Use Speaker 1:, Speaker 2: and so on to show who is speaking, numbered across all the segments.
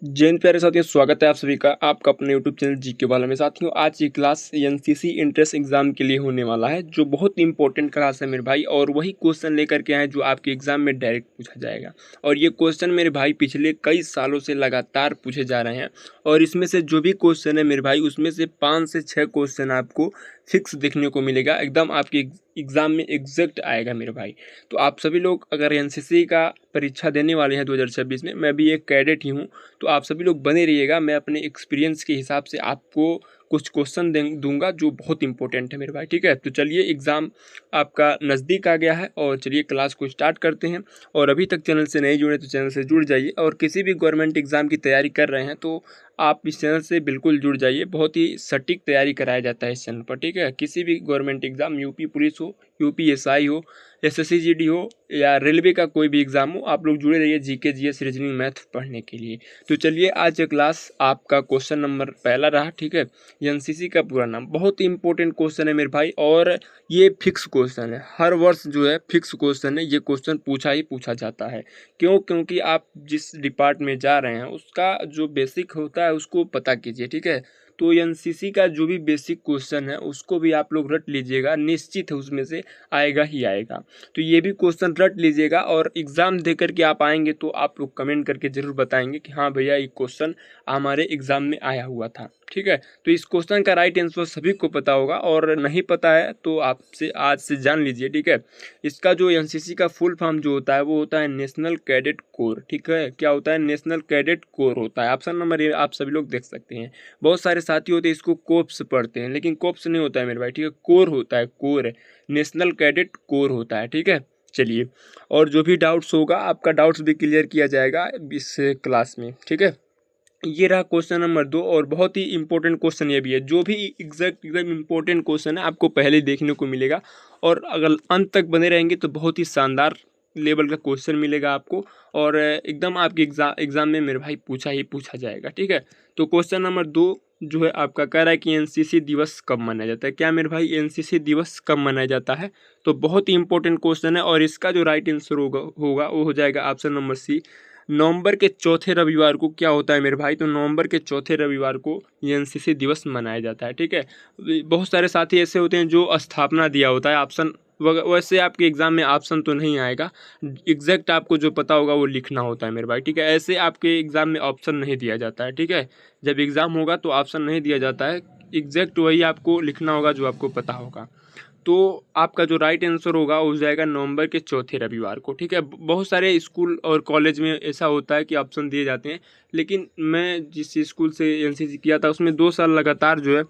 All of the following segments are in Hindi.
Speaker 1: जैन प्यारे साथियों, स्वागत है आप सभी का आपका अपने यूट्यूब चैनल जीके वाला में। साथियों, आज की क्लास एनसीसी एंट्रेंस एग्जाम के लिए होने वाला है, जो बहुत इंपॉर्टेंट क्लास है मेरे भाई। और वही क्वेश्चन लेकर के आए जो आपके एग्जाम में डायरेक्ट पूछा जाएगा। और ये क्वेश्चन मेरे भाई पिछले कई सालों से लगातार पूछे जा रहे हैं। और इसमें से जो भी क्वेश्चन है मेरे भाई, उसमें से 5 से 6 क्वेश्चन आपको फिक्स देखने को मिलेगा, एकदम आपके एग्जाम में एग्जैक्ट आएगा मेरे भाई। तो आप सभी लोग अगर एनसीसी का परीक्षा देने वाले हैं 2026 में, मैं भी एक कैडेट ही हूँ, तो आप सभी लोग बने रहिएगा। मैं अपने एक्सपीरियंस के हिसाब से आपको कुछ क्वेश्चन दूंगा जो बहुत इंपॉर्टेंट है मेरे भाई। ठीक है, तो चलिए, एग्ज़ाम आपका नज़दीक आ गया है और चलिए क्लास को स्टार्ट करते हैं। और अभी तक चैनल से नहीं जुड़े तो चैनल से जुड़ जाइए। और किसी भी गवर्नमेंट एग्ज़ाम की तैयारी कर रहे हैं तो आप इस चैनल से बिल्कुल जुड़ जाइए। बहुत ही सटीक तैयारी कराया जाता है इस चैनल पर। ठीक है, किसी भी गवर्नमेंट एग्ज़ाम, यूपी पुलिस हो, यूपी एसआई हो, एसएससी जीडी हो या रेलवे का कोई भी एग्ज़ाम हो, आप लोग जुड़े रहिए जीके जीएस रीजनिंग मैथ पढ़ने के लिए। तो चलिए, आज क्लास आपका क्वेश्चन नंबर पहला रहा। ठीक है, एनसीसी का पूरा नाम बहुत ही इंपॉर्टेंट क्वेश्चन है मेरे भाई। और ये फिक्स क्वेश्चन है, हर वर्ष जो है फिक्स क्वेश्चन है। ये क्वेश्चन पूछा ही पूछा जाता है। क्यों? क्योंकि आप जिस डिपार्ट में जा रहे हैं उसका जो बेसिक होता है उसको पता कीजिए। ठीक है, तो एनसीसी का जो भी बेसिक क्वेश्चन है उसको भी आप लोग रट लीजिएगा, निश्चित है उसमें से आएगा ही आएगा। तो ये भी क्वेश्चन रट लीजिएगा। और एग्ज़ाम दे करके आप आएंगे तो आप लोग कमेंट करके ज़रूर बताएंगे कि हाँ भैया, ये क्वेश्चन हमारे एग्ज़ाम में आया हुआ था। ठीक है, तो इस क्वेश्चन का राइट आंसर सभी को पता होगा, और नहीं पता है तो आपसे आज से जान लीजिए। ठीक है, इसका जो एनसीसी का फुल फॉर्म जो होता है वो होता है नेशनल कैडेट कोर। ठीक है, क्या होता है? नेशनल कैडेट कोर होता है। ऑप्शन नंबर ये आप सभी लोग देख सकते हैं। बहुत सारे साथी होते हैं इसको कोप्स पढ़ते हैं, लेकिन कोप्स नहीं होता है मेरे भाई। ठीक है, कोर होता है, कोर, नेशनल कैडेट कोर होता है। ठीक है, चलिए, और जो भी डाउट्स होगा आपका डाउट्स भी क्लियर किया जाएगा इस क्लास में। ठीक है, ये रहा क्वेश्चन नंबर 2। और बहुत ही इंपॉर्टेंट क्वेश्चन ये भी है। जो भी एग्जैक्ट एकदम इंपॉर्टेंट क्वेश्चन है आपको पहले देखने को मिलेगा, और अगर अंत तक बने रहेंगे तो बहुत ही शानदार लेवल का क्वेश्चन मिलेगा आपको। और एकदम आपके एग्जाम में मेरे भाई पूछा ही पूछा जाएगा। ठीक है, तो क्वेश्चन नंबर 2 जो है आपका कह रहा है कि एनसीसी दिवस कब मनाया जाता है। क्या मेरे भाई, एनसीसी दिवस कब मनाया जाता है? तो बहुत ही इंपॉर्टेंट क्वेश्चन है। और इसका जो राइट आंसर होगा वो हो जाएगा ऑप्शन नंबर सी, नवंबर के चौथे रविवार को। क्या होता है मेरे भाई? तो नवंबर के चौथे रविवार को ये एनसीसी दिवस मनाया जाता है। ठीक है, बहुत सारे साथी ऐसे होते हैं जो स्थापना दिया होता है ऑप्शन, वैसे आपके एग्जाम में ऑप्शन तो नहीं आएगा, एग्जैक्ट आपको जो पता होगा वो लिखना होता है मेरे भाई। ठीक है, ऐसे आपके एग्जाम में ऑप्शन नहीं दिया जाता है। ठीक है, जब एग्जाम होगा तो ऑप्शन नहीं दिया जाता है, एग्जैक्ट वही आपको लिखना होगा जो आपको पता होगा। तो आपका जो राइट आंसर होगा वो हो जाएगा नवंबर के चौथे रविवार को। ठीक है, बहुत सारे स्कूल और कॉलेज में ऐसा होता है कि ऑप्शन दिए जाते हैं, लेकिन मैं जिस स्कूल से एनसीसी किया था उसमें 2 साल लगातार जो है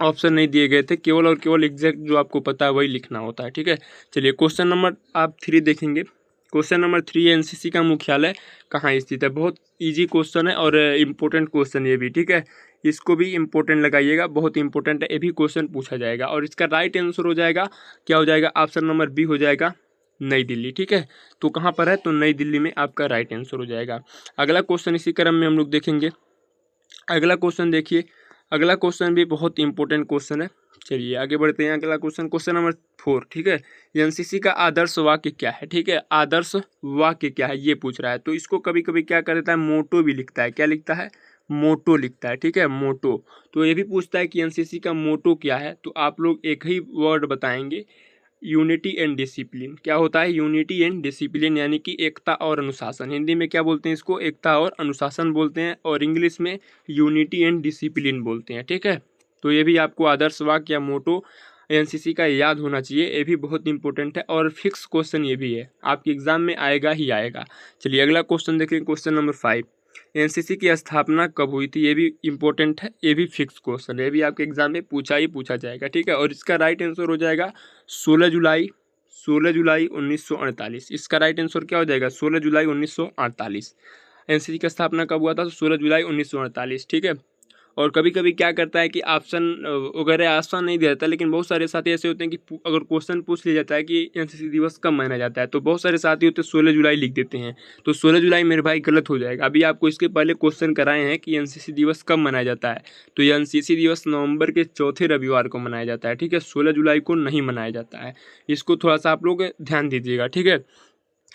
Speaker 1: ऑप्शन नहीं दिए गए थे। केवल और केवल एग्जैक्ट जो आपको पता है वही लिखना होता है। ठीक है, चलिए, क्वेश्चन नंबर आप 3 देखेंगे। क्वेश्चन नंबर 3, एनसीसी का मुख्यालय कहाँ स्थित है? बहुत इजी क्वेश्चन है और इम्पोर्टेंट क्वेश्चन ये भी। ठीक है, इसको भी इम्पोर्टेंट लगाइएगा, बहुत इंपॉर्टेंट है, ये भी क्वेश्चन पूछा जाएगा। और इसका राइट आंसर हो जाएगा, क्या हो जाएगा? ऑप्शन नंबर बी हो जाएगा, नई दिल्ली। ठीक है, तो कहाँ पर है? तो नई दिल्ली में आपका राइट आंसर हो जाएगा। अगला क्वेश्चन इसी क्रम में हम लोग देखेंगे। अगला क्वेश्चन देखिए, अगला क्वेश्चन भी बहुत इंपॉर्टेंट क्वेश्चन है। चलिए आगे बढ़ते हैं। अगला क्वेश्चन, क्वेश्चन नंबर 4। ठीक है, एनसीसी का आदर्श वाक्य क्या है? ठीक है, आदर्श वाक्य क्या है ये पूछ रहा है। तो इसको कभी कभी क्या कर देता है, मोटो भी लिखता है। क्या लिखता है? मोटो लिखता है। ठीक है, मोटो। तो ये भी पूछता है कि एनसीसी का मोटो क्या है। तो आप लोग एक ही वर्ड बताएंगे, यूनिटी एंड डिसिप्लिन। क्या होता है? यूनिटी एंड डिसिप्लिन, यानी कि एकता और अनुशासन। हिंदी में क्या बोलते हैं इसको? एकता और अनुशासन बोलते हैं, और इंग्लिश में यूनिटी एंड डिसिप्लिन बोलते हैं। ठीक है, तो ये भी आपको आदर्श वाक्य या मोटो एनसीसी का याद होना चाहिए। ये भी बहुत इंपॉर्टेंट है और फिक्स क्वेश्चन ये भी है, आपके एग्जाम में आएगा ही आएगा। चलिए अगला क्वेश्चन देखें, क्वेश्चन नंबर 5। एनसीसी की स्थापना कब हुई थी? ये भी इंपॉर्टेंट है, ये भी फिक्स क्वेश्चन है, ये भी आपके एग्जाम में पूछा ही पूछा जाएगा। ठीक है, और इसका राइट आंसर हो जाएगा 16 जुलाई 1948। इसका राइट आंसर क्या हो जाएगा? 16 जुलाई 1948। एनसीसी की स्थापना कब हुआ था? तो 16 जुलाई 1948। ठीक है, और कभी कभी क्या करता है कि ऑप्शन वगैरह आसान नहीं दिया जाता, लेकिन बहुत सारे साथी ऐसे होते हैं कि अगर क्वेश्चन पूछ लिया जाता है कि एनसीसी दिवस कब मनाया जाता है, तो बहुत सारे साथी होते हैं 16 जुलाई लिख देते हैं। तो 16 जुलाई मेरे भाई गलत हो जाएगा। अभी आपको इसके पहले क्वेश्चन कराए हैं कि एनसीसी दिवस कब मनाया जाता है। तो ये एनसीसी दिवस नवंबर के चौथे रविवार को मनाया जाता है। ठीक है, 16 जुलाई को नहीं मनाया जाता है। इसको थोड़ा सा आप लोग ध्यान दीजिएगा। ठीक है,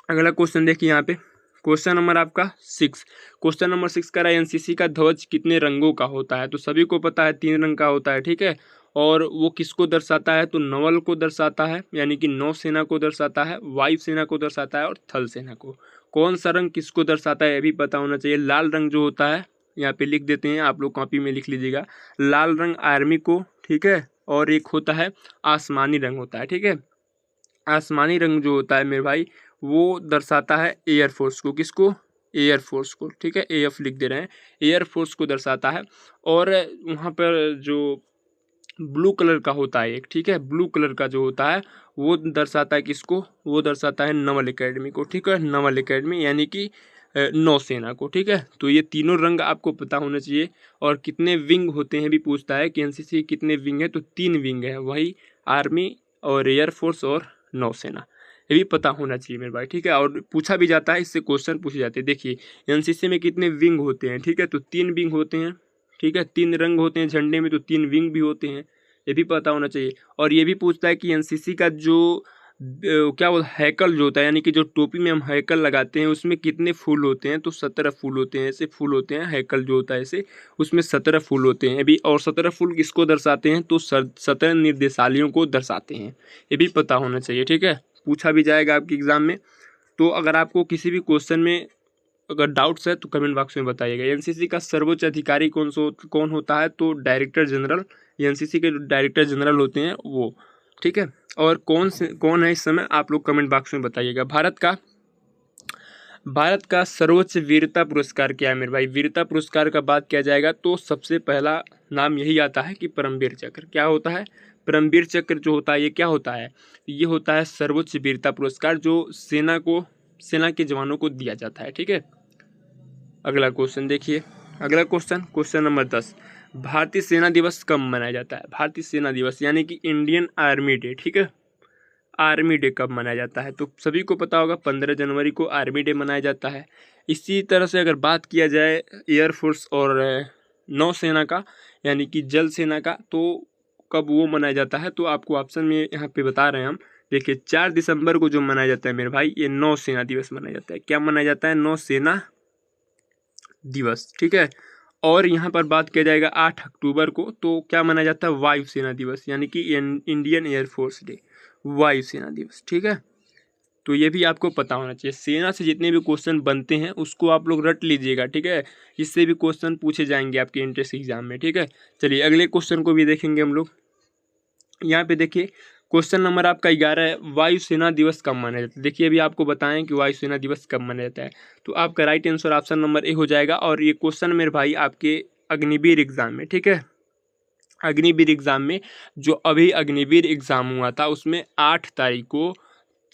Speaker 1: अगला क्वेश्चन देखिए यहाँ पे, क्वेश्चन नंबर आपका 6, क्वेश्चन नंबर 6 कह रहा है एनसीसी का ध्वज कितने रंगों का होता है? तो सभी को पता है 3 रंग का होता है, ठीक है। और वो किसको दर्शाता है? तो नवल को दर्शाता है, यानी कि नौसेना को दर्शाता है, वायुसेना को दर्शाता है और थल सेना को। कौन सा रंग किसको दर्शाता है ये भी पता होना चाहिए। लाल रंग जो होता है, यहाँ पे लिख देते हैं, आप लोग कॉपी में लिख लीजिएगा। लाल रंग आर्मी को, ठीक है। और एक होता है आसमानी रंग होता है, ठीक है। आसमानी रंग जो होता है मेरे भाई वो दर्शाता है एयरफोर्स को। किसको? एयरफोर्स को, ठीक है। एएफ लिख दे रहे हैं, एयरफोर्स को दर्शाता है। और वहाँ पर जो ब्लू कलर का होता है एक, ठीक है, ब्लू कलर का जो होता है वो दर्शाता है किसको? वो दर्शाता है नवल एकेडमी को, ठीक है। नवल एकेडमी यानी कि नौसेना को, ठीक है। तो ये तीनों रंग आपको पता होना चाहिए। और कितने विंग होते हैं भी पूछता है कि एनसीसी कितने विंग है, तो 3 विंग है, वही आर्मी और एयरफोर्स और नौसेना, ये भी पता होना चाहिए मेरे भाई, ठीक है। और पूछा भी जाता है, इससे क्वेश्चन पूछे जाते हैं। देखिए एनसीसी में कितने विंग होते हैं, ठीक है, तो 3 विंग होते हैं, ठीक है। 3 रंग होते हैं झंडे में, तो 3 विंग भी होते हैं, ये भी पता होना चाहिए। और ये भी पूछता है कि एनसीसी का जो क्या वो हैकल जो होता है, यानी कि जो टोपी में हम हैकल लगाते हैं उसमें कितने फूल होते हैं? तो 17 फूल होते हैं, ऐसे फूल होते हैं। हैकल जो होता है ऐसे, उसमें 17 फूल होते हैं अभी। और 17 फूल किसको दर्शाते हैं? तो 17 निर्देशालयों को दर्शाते हैं, ये भी पता होना चाहिए, ठीक है। पूछा भी जाएगा आपके एग्जाम में। तो अगर आपको किसी भी क्वेश्चन में अगर डाउट्स है तो कमेंट बॉक्स में बताइएगा। एनसीसी का सर्वोच्च अधिकारी कौन होता है? तो डायरेक्टर जनरल, एनसीसी के डायरेक्टर जनरल होते हैं वो, ठीक है। और कौन है इस समय, आप लोग कमेंट बॉक्स में बताइएगा। भारत का सर्वोच्च वीरता पुरस्कार क्या है मेरे भाई? वीरता पुरस्कार का बात किया जाएगा तो सबसे पहला नाम यही आता है कि परमवीर चक्र। क्या होता है? परमवीर चक्र जो होता है ये क्या होता है? ये होता है सर्वोच्च वीरता पुरस्कार जो सेना के जवानों को दिया जाता है, ठीक है। अगला क्वेश्चन देखिए, अगला क्वेश्चन नंबर 10, भारतीय सेना दिवस कब मनाया जाता है? भारतीय सेना दिवस यानी कि इंडियन आर्मी डे, ठीक है। आर्मी डे कब मनाया जाता है? तो सभी को पता होगा 15 जनवरी को आर्मी डे मनाया जाता है। इसी तरह से अगर बात किया जाए एयरफोर्स और नौसेना का, यानी कि जल सेना का, तो कब वो मनाया जाता है? तो आपको ऑप्शन में यहाँ पे बता रहे हैं हम। देखिए 4 दिसंबर को जो मनाया जाता है मेरे भाई, ये नौसेना दिवस मनाया जाता है। क्या मनाया जाता है? नौसेना दिवस, ठीक है। और यहाँ पर बात किया जाएगा 8 अक्टूबर को, तो क्या मनाया जाता है? वायुसेना दिवस, यानी कि इंडियन एयरफोर्स डे, वायुसेना दिवस, ठीक है। तो ये भी आपको पता होना चाहिए। सेना से जितने भी क्वेश्चन बनते हैं उसको आप लोग रट लीजिएगा, ठीक है। इससे भी क्वेश्चन पूछे जाएंगे आपके एंट्रेंस एग्जाम में, ठीक है। चलिए अगले क्वेश्चन को भी देखेंगे हम लोग। यहाँ पे देखिए क्वेश्चन नंबर आपका 11 है, वायुसेना दिवस कब मनाया जाता है? देखिए अभी आपको बताएं कि वायुसेना दिवस कब मनाया जाता है। तो आपका right answer option number A हो जाएगा। और ये क्वेश्चन मेरे भाई आपके अग्निवीर एग्जाम में, ठीक है, अग्निवीर एग्जाम में, जो अभी अग्निवीर एग्जाम हुआ था उसमें 8 तारीख को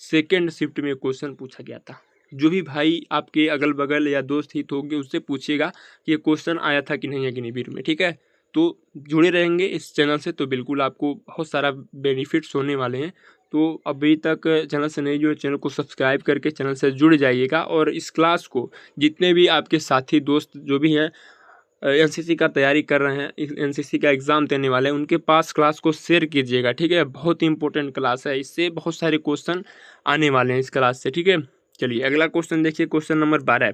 Speaker 1: सेकेंड शिफ्ट में क्वेश्चन पूछा गया था। जो भी भाई आपके अगल बगल या दोस्त हित होंगे उससे पूछिएगा कि ये क्वेश्चन आया था कि नहीं अग्निवीर में, ठीक है। तो जुड़े रहेंगे इस चैनल से तो बिल्कुल आपको बहुत सारा बेनिफिट्स होने वाले हैं। तो अभी तक चैनल से नहीं जुड़े, चैनल को सब्सक्राइब करके चैनल से जुड़ जाइएगा। और इस क्लास को जितने भी आपके साथी दोस्त जो भी हैं एनसीसी का तैयारी कर रहे हैं, एनसीसी का एग्ज़ाम देने वाले हैं, उनके पास क्लास को शेयर कीजिएगा, ठीक है। बहुत ही इंपॉर्टेंट क्लास है, इससे बहुत सारे क्वेश्चन आने वाले हैं इस क्लास से, ठीक है। चलिए अगला क्वेश्चन देखिए, क्वेश्चन नंबर 12।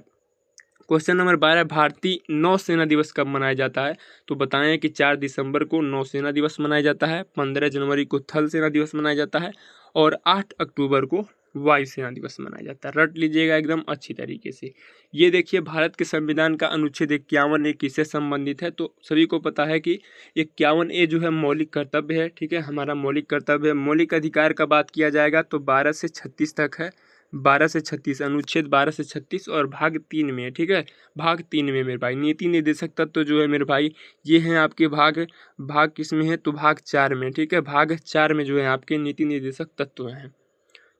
Speaker 1: क्वेश्चन नंबर 12, भारतीय नौसेना दिवस कब मनाया जाता है? तो बताएं कि 4 दिसंबर को नौसेना दिवस मनाया जाता है, 15 जनवरी को थल सेना दिवस मनाया जाता है और 8 अक्टूबर को वायुसेना दिवस मनाया जाता है। रट लीजिएगा एकदम अच्छी तरीके से। ये देखिए भारत के संविधान का अनुच्छेद 51 किससे संबंधित है? तो सभी को पता है कि 51 जो है मौलिक कर्तव्य है, ठीक है, हमारा मौलिक कर्तव्य है। मौलिक अधिकार का बात किया जाएगा तो 12 से 36 तक है, 12 से 36, अनुच्छेद 12 से 36 और भाग 3 में है, ठीक है। भाग 3 में मेरे भाई नीति निर्देशक तत्व जो है मेरे भाई, ये हैं आपके भाग किस में है? तो भाग 4 में, ठीक है। भाग 4 में जो है आपके नीति निर्देशक तत्व हैं।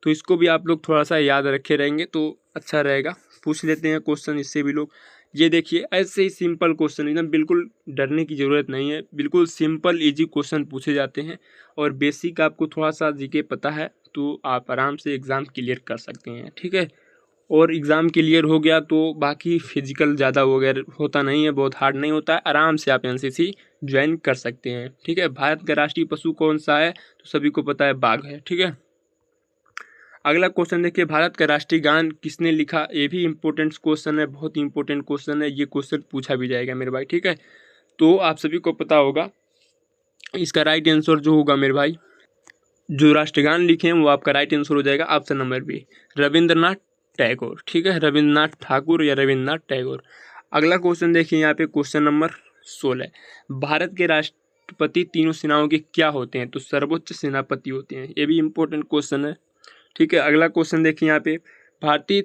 Speaker 1: तो इसको भी आप लोग थोड़ा सा याद रखे रहेंगे तो अच्छा रहेगा। पूछ लेते हैं क्वेश्चन इससे भी लोग। ये देखिए ऐसे ही सिंपल क्वेश्चन, एकदम बिल्कुल डरने की ज़रूरत नहीं है, बिल्कुल सिंपल इजी क्वेश्चन पूछे जाते हैं। और बेसिक आपको थोड़ा सा जीके पता है तो आप आराम से एग्ज़ाम क्लियर कर सकते हैं, ठीक है। और एग्ज़ाम क्लियर हो गया तो बाकी फिजिकल ज़्यादा वगैरह होता नहीं है, बहुत हार्ड नहीं होता है, आराम से आप एनसीसी ज्वाइन कर सकते हैं, ठीक है। भारत का राष्ट्रीय पशु कौन सा है? तो सभी को पता है बाघ है, ठीक है। अगला क्वेश्चन देखिए, भारत का राष्ट्रीय गान किसने लिखा? ये भी इंपॉर्टेंट क्वेश्चन है, बहुत ही इंपॉर्टेंट क्वेश्चन है, ये क्वेश्चन पूछा भी जाएगा मेरे भाई, ठीक है। तो आप सभी को पता होगा इसका राइट आंसर जो होगा मेरे भाई, जो राष्ट्रगान लिखे हैं वो आपका राइट आंसर हो जाएगा option number B, Rabindranath Tagore, ठीक है, रविंद्रनाथ ठाकुर या रविंद्रनाथ टैगोर। अगला क्वेश्चन देखिए यहाँ पे क्वेश्चन नंबर 16, भारत के राष्ट्रपति तीनों सेनाओं के क्या होते हैं? तो सर्वोच्च सेनापति होते हैं, ये भी इंपॉर्टेंट क्वेश्चन है, ठीक है। अगला क्वेश्चन देखिए यहाँ पे, भारतीय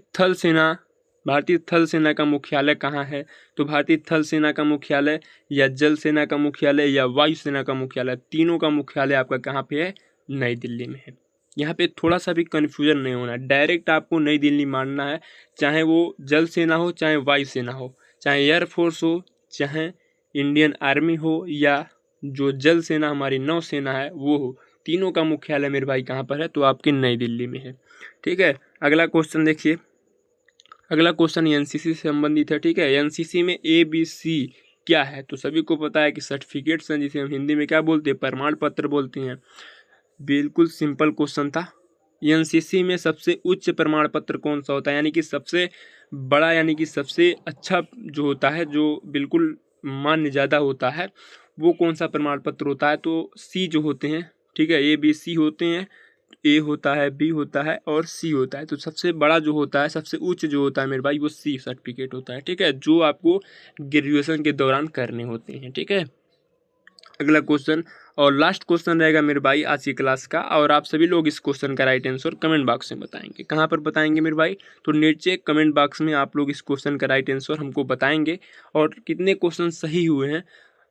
Speaker 1: थल सेना का मुख्यालय कहाँ है? तो भारतीय थल सेना का मुख्यालय या जल सेना का मुख्यालय या वायु सेना का मुख्यालय, तीनों का मुख्यालय आपका कहाँ पे है? नई दिल्ली में है। यहाँ पे थोड़ा सा भी कन्फ्यूजन नहीं होना, डायरेक्ट आपको नई दिल्ली मानना है, चाहे वो जल सेना हो, चाहे वायु सेना हो, चाहे एयरफोर्स हो, चाहे इंडियन आर्मी हो, या जो जल सेना हमारी नौसेना है वो हो, तीनों का मुख्यालय मेरे भाई कहाँ पर है? तो आपकी नई दिल्ली में है, ठीक है। अगला क्वेश्चन देखिए, अगला क्वेश्चन एनसीसी से संबंधित है, ठीक है। एनसीसी में ABC क्या है? तो सभी को पता है कि सर्टिफिकेट्स हैं, जिसे हम हिंदी में क्या बोलते हैं? प्रमाण पत्र बोलते हैं। बिल्कुल सिंपल क्वेश्चन था। एनसीसी में सबसे उच्च प्रमाण पत्र कौन सा होता है, यानी कि सबसे बड़ा, यानी कि सबसे अच्छा जो होता है, जो बिल्कुल मान्य ज़्यादा होता है, वो कौन सा प्रमाण पत्र होता है? तो C जो होते हैं, ठीक है, ABC होते हैं, A होता है, B होता है और C होता है। तो सबसे बड़ा जो होता है, सबसे उच्च जो होता है मेरे भाई, वो C सर्टिफिकेट होता है, ठीक है, जो आपको ग्रेजुएशन के दौरान करने होते हैं, ठीक है। अगला क्वेश्चन और लास्ट क्वेश्चन रहेगा मेरे भाई आज की क्लास का, और आप सभी लोग इस क्वेश्चन का राइट आंसर कमेंट बॉक्स में बताएंगे। कहाँ पर बताएंगे मेरे भाई? तो नीचे कमेंट बॉक्स में आप लोग इस क्वेश्चन का राइट आंसर हमको बताएंगे, और कितने क्वेश्चन सही हुए हैं।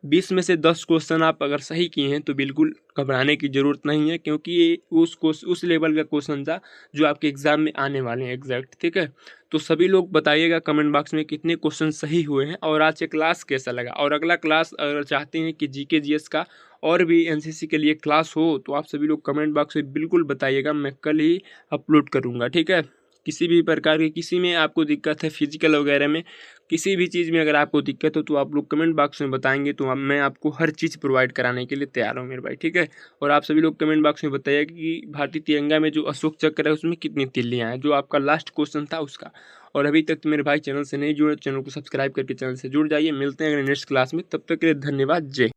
Speaker 1: 20 में से 10 क्वेश्चन आप अगर सही किए हैं तो बिल्कुल घबराने की ज़रूरत नहीं है, क्योंकि ये उस लेवल का क्वेश्चन था जो आपके एग्ज़ाम में आने वाले हैं एग्जैक्ट, ठीक है। तो सभी लोग बताइएगा कमेंट बॉक्स में कितने क्वेश्चन सही हुए हैं और आज ये क्लास कैसा लगा। और अगला क्लास अगर चाहते हैं कि GK GS का और भी NCC के लिए क्लास हो, तो आप सभी लोग कमेंट बॉक्स में बिल्कुल बताइएगा, मैं कल ही अपलोड करूँगा, ठीक है। किसी भी प्रकार की, किसी में आपको दिक्कत है, फिजिकल वगैरह में किसी भी चीज़ में अगर आपको दिक्कत हो, तो आप लोग कमेंट बॉक्स में बताएंगे, तो मैं आपको हर चीज़ प्रोवाइड कराने के लिए तैयार हूँ मेरे भाई, ठीक है। और आप सभी लोग कमेंट बॉक्स में बताइए कि भारतीय तिरंगा में जो अशोक चक्र है उसमें कितनी तिल्लियाँ हैं, जो आपका लास्ट क्वेश्चन था उसका। और अभी तक तो मेरे भाई चैनल से नहीं जुड़े, चैनल को सब्सक्राइब करके चैनल से जुड़ जाइए। मिलते हैं अगले नेक्स्ट क्लास में, तब तक के लिए धन्यवाद। जय